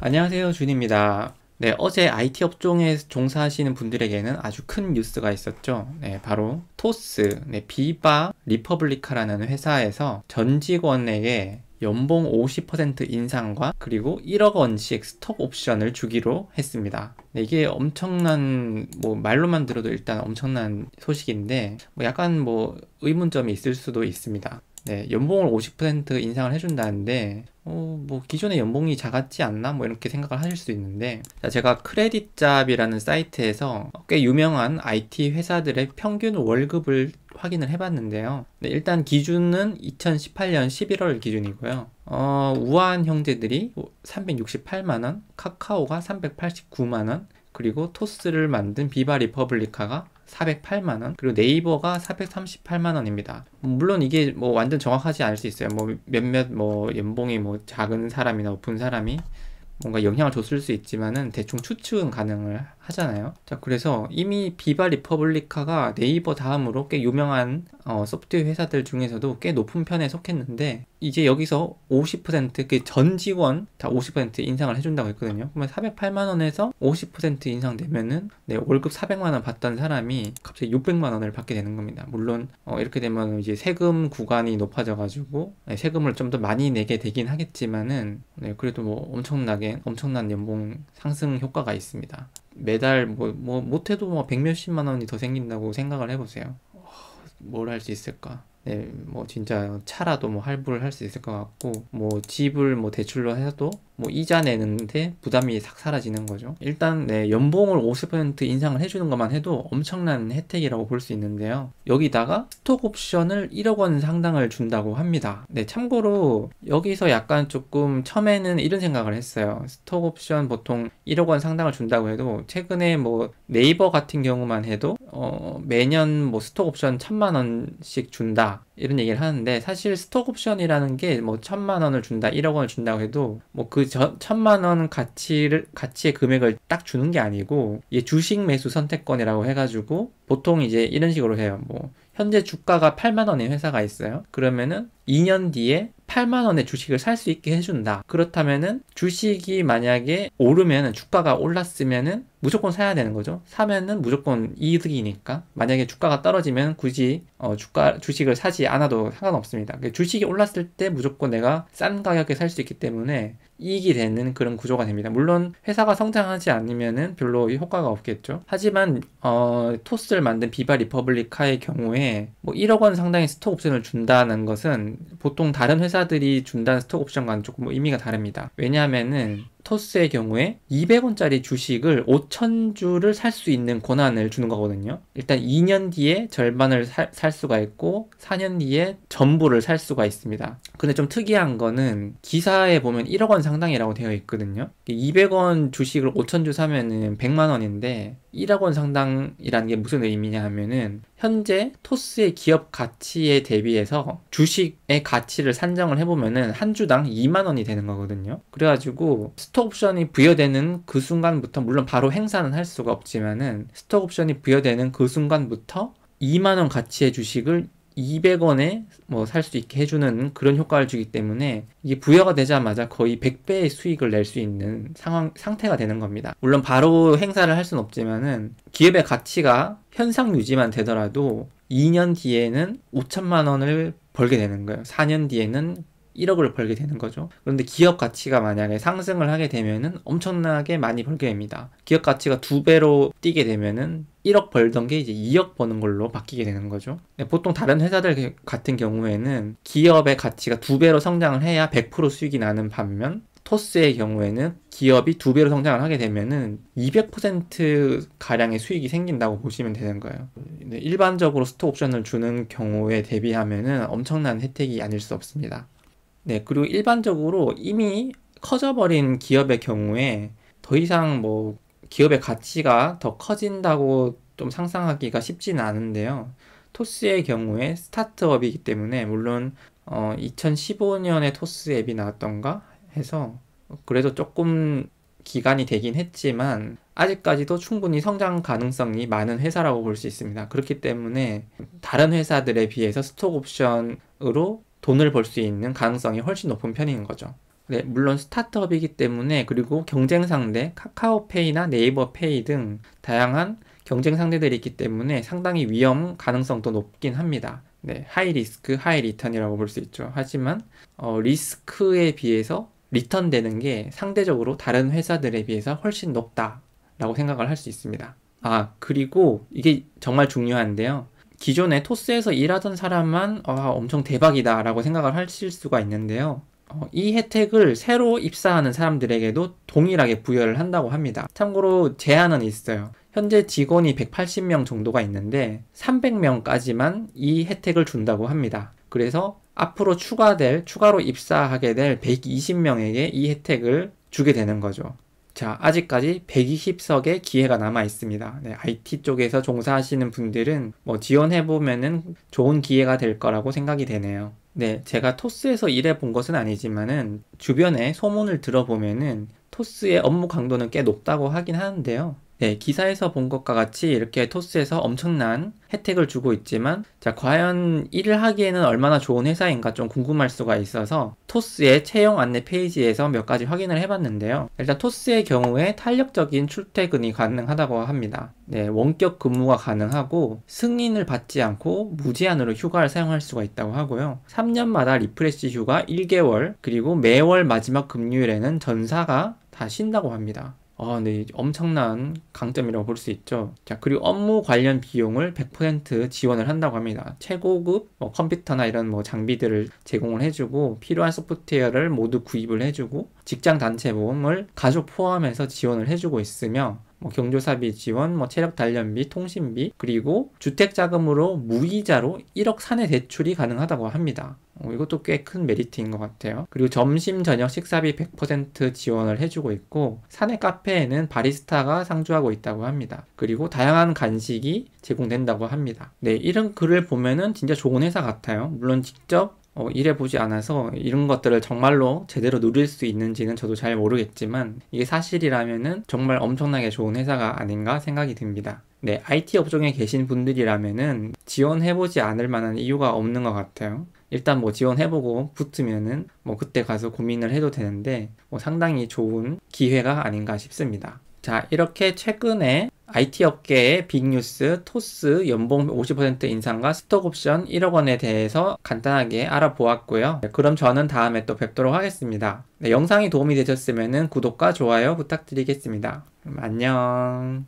안녕하세요, 준입니다. 네, 어제 IT 업종에 종사하시는 분들에게는 아주 큰 뉴스가 있었죠. 네, 바로 토스, 비바 리퍼블리카라는 회사에서 전 직원에게 연봉 50% 인상과 그리고 1억 원씩 스톡 옵션을 주기로 했습니다. 네, 이게 엄청난, 말로만 들어도 일단 엄청난 소식인데, 약간 의문점이 있을 수도 있습니다. 네, 연봉을 50% 인상을 해준다는데, 기존의 연봉이 작았지 않나? 이렇게 생각을 하실 수도 있는데, 자, 제가 크레딧잡이라는 사이트에서 꽤 유명한 IT 회사들의 평균 월급을 확인을 해봤는데요. 네, 일단 기준은 2018년 11월 기준이고요. 우아한 형제들이 368만원, 카카오가 389만원, 그리고 토스를 만든 비바 리퍼블리카가 408만원, 그리고 네이버가 438만원입니다. 물론 이게 완전 정확하지 않을 수 있어요. 몇몇 연봉이 작은 사람이나 높은 사람이 뭔가 영향을 줬을 수 있지만은 대충 추측은 가능을 하잖아요. 자, 그래서 이미 비바 리퍼블리카가 네이버 다음으로 꽤 유명한 소프트웨어 회사들 중에서도 꽤 높은 편에 속했는데, 이제 여기서 50% 그 전 직원 다 50% 인상을 해준다고 했거든요. 그러면 408만 원에서 50% 인상되면은 월급 400만 원 받던 사람이 갑자기 600만 원을 받게 되는 겁니다. 물론 이렇게 되면 이제 세금 구간이 높아져가지고 세금을 좀 더 많이 내게 되긴 하겠지만은 그래도 엄청난 연봉 상승 효과가 있습니다. 매달 못해도 100몇십만 원이 더 생긴다고 생각을 해보세요. 뭘 할 수 있을까? 네, 진짜 차라도 할부를 할 수 있을 것 같고, 집을 대출로 해도 이자 내는데 부담이 싹 사라지는 거죠. 일단 연봉을 50% 인상을 해주는 것만 해도 엄청난 혜택이라고 볼 수 있는데요. 여기다가 스톡 옵션을 1억 원 상당을 준다고 합니다. 네, 참고로 여기서 약간 조금 처음에는 이런 생각을 했어요. 스톡 옵션 보통 1억 원 상당을 준다고 해도 최근에 네이버 같은 경우만 해도 매년 스톡 옵션 1000만 원씩 준다, 이런 얘기를 하는데, 사실 스톡 옵션이라는 게 1000만 원을 준다, 1억 원을 준다고 해도 그 1000만 원 가치의 금액을 딱 주는 게 아니고, 이게 주식 매수 선택권이라고 해가지고 보통 이제 이런 식으로 해요. 현재 주가가 8만 원의 회사가 있어요. 그러면은 2년 뒤에 8만 원의 주식을 살 수 있게 해준다. 그렇다면은 주식이 만약에 오르면은, 주가가 올랐으면은 무조건 사야 되는 거죠. 사면은 무조건 이득이니까. 만약에 주가가 떨어지면 굳이 주식을 사지 않아도 상관없습니다. 주식이 올랐을 때 무조건 내가 싼 가격에 살 수 있기 때문에 이익이 되는 그런 구조가 됩니다. 물론 회사가 성장하지 않으면은 별로 효과가 없겠죠. 하지만 토스를 만든 비바 리퍼블리카의 경우에 1억 원 상당의 스톡 옵션을 준다는 것은 보통 다른 회사들이 준다는 스톡 옵션과는 조금 의미가 다릅니다. 왜냐하면은 토스의 경우에 200원짜리 주식을 5,000주를 살 수 있는 권한을 주는 거거든요. 일단 2년 뒤에 절반을 살 수가 있고 4년 뒤에 전부를 살 수가 있습니다. 근데 좀 특이한 거는 기사에 보면 1억 원 상당이라고 되어 있거든요. 200원 주식을 5,000주 사면은 100만 원인데 1억 원 상당이라는 게 무슨 의미냐 하면은, 현재 토스의 기업 가치에 대비해서 주식의 가치를 산정을 해보면은 한 주당 2만 원이 되는 거거든요. 그래가지고 스톡 옵션이 부여되는 그 순간부터, 물론 바로 행사는 할 수가 없지만은 스톡 옵션이 부여되는 그 순간부터 2만 원 가치의 주식을 200원에 살 수 있게 해주는 그런 효과를 주기 때문에, 이게 부여가 되자마자 거의 100배의 수익을 낼 수 있는 상태가 되는 겁니다. 물론 바로 행사를 할 수는 없지만은 기업의 가치가 현상 유지만 되더라도 2년 뒤에는 5천만 원을 벌게 되는 거예요. 4년 뒤에는 1억을 벌게 되는 거죠. 그런데 기업 가치가 만약에 상승을 하게 되면은 엄청나게 많이 벌게 됩니다. 기업 가치가 2배로 뛰게 되면은 1억 벌던 게 이제 2억 버는 걸로 바뀌게 되는 거죠. 보통 다른 회사들 같은 경우에는 기업의 가치가 2배로 성장을 해야 100% 수익이 나는 반면, 토스의 경우에는 기업이 2배로 성장을 하게 되면은 200% 가량의 수익이 생긴다고 보시면 되는 거예요. 일반적으로 스톡 옵션을 주는 경우에 대비하면은 엄청난 혜택이 아닐 수 없습니다. 네, 그리고 일반적으로 이미 커져버린 기업의 경우에 더 이상 기업의 가치가 더 커진다고 좀 상상하기가 쉽지는 않은데요. 토스의 경우에 스타트업이기 때문에, 물론 2015년에 토스 앱이 나왔던가 해서 그래도 조금 기간이 되긴 했지만 아직까지도 충분히 성장 가능성이 많은 회사라고 볼 수 있습니다. 그렇기 때문에 다른 회사들에 비해서 스톡 옵션으로 돈을 벌 수 있는 가능성이 훨씬 높은 편인 거죠. 네, 물론 스타트업이기 때문에 그리고 경쟁 상대, 카카오페이나 네이버페이 등 다양한 경쟁 상대들이 있기 때문에 상당히 위험 가능성도 높긴 합니다. 네, 하이 리스크, 하이 리턴이라고 볼 수 있죠. 하지만 리스크에 비해서 리턴 되는 게 상대적으로 다른 회사들에 비해서 훨씬 높다라고 생각을 할 수 있습니다. 아, 그리고 이게 정말 중요한데요. 기존에 토스에서 일하던 사람만 엄청 대박이다 라고 생각을 하실 수가 있는데요. 이 혜택을 새로 입사하는 사람들에게도 동일하게 부여를 한다고 합니다. 참고로 제한은 있어요. 현재 직원이 180명 정도가 있는데 300명까지만 이 혜택을 준다고 합니다. 그래서 앞으로 추가로 입사하게 될 120명에게 이 혜택을 주게 되는 거죠. 자, 아직까지 120석의 기회가 남아 있습니다. 네, IT 쪽에서 종사하시는 분들은 지원해보면은 좋은 기회가 될 거라고 생각이 되네요. 네, 제가 토스에서 일해 본 것은 아니지만은 주변에 소문을 들어보면은 토스의 업무 강도는 꽤 높다고 하긴 하는데요. 네, 기사에서 본 것과 같이 이렇게 토스에서 엄청난 혜택을 주고 있지만, 자, 과연 일을 하기에는 얼마나 좋은 회사인가 좀 궁금할 수가 있어서 토스의 채용 안내 페이지에서 몇 가지 확인을 해봤는데요. 일단 토스의 경우에 탄력적인 출퇴근이 가능하다고 합니다. 네, 원격 근무가 가능하고 승인을 받지 않고 무제한으로 휴가를 사용할 수가 있다고 하고요. 3년마다 리프레시 휴가 1개월, 그리고 매월 마지막 금요일에는 전사가 다 쉰다고 합니다. 네, 엄청난 강점이라고 볼 수 있죠. 자, 그리고 업무 관련 비용을 100% 지원을 한다고 합니다. 최고급 컴퓨터나 이런 장비들을 제공을 해주고, 필요한 소프트웨어를 모두 구입을 해주고, 직장 단체 보험을 가족 포함해서 지원을 해주고 있으며, 경조사비 지원, 체력 단련비, 통신비, 그리고 주택자금으로 무이자로 1억 사내 대출이 가능하다고 합니다. 이것도 꽤 큰 메리트인 것 같아요. 그리고 점심, 저녁 식사비 100% 지원을 해주고 있고, 사내 카페에는 바리스타가 상주하고 있다고 합니다. 그리고 다양한 간식이 제공된다고 합니다. 네, 이런 글을 보면은 진짜 좋은 회사 같아요. 물론 직접 일해보지 않아서 이런 것들을 정말로 제대로 누릴 수 있는지는 저도 잘 모르겠지만, 이게 사실이라면은 정말 엄청나게 좋은 회사가 아닌가 생각이 듭니다. 네, IT 업종에 계신 분들이라면은 지원해보지 않을 만한 이유가 없는 것 같아요. 일단 지원해보고 붙으면은 그때 가서 고민을 해도 되는데 상당히 좋은 기회가 아닌가 싶습니다. 자, 이렇게 최근에 IT 업계의 빅뉴스, 토스 연봉 50% 인상과 스톡옵션 1억 원에 대해서 간단하게 알아보았고요. 네, 그럼 저는 다음에 또 뵙도록 하겠습니다. 네, 영상이 도움이 되셨으면 구독과 좋아요 부탁드리겠습니다. 그럼 안녕.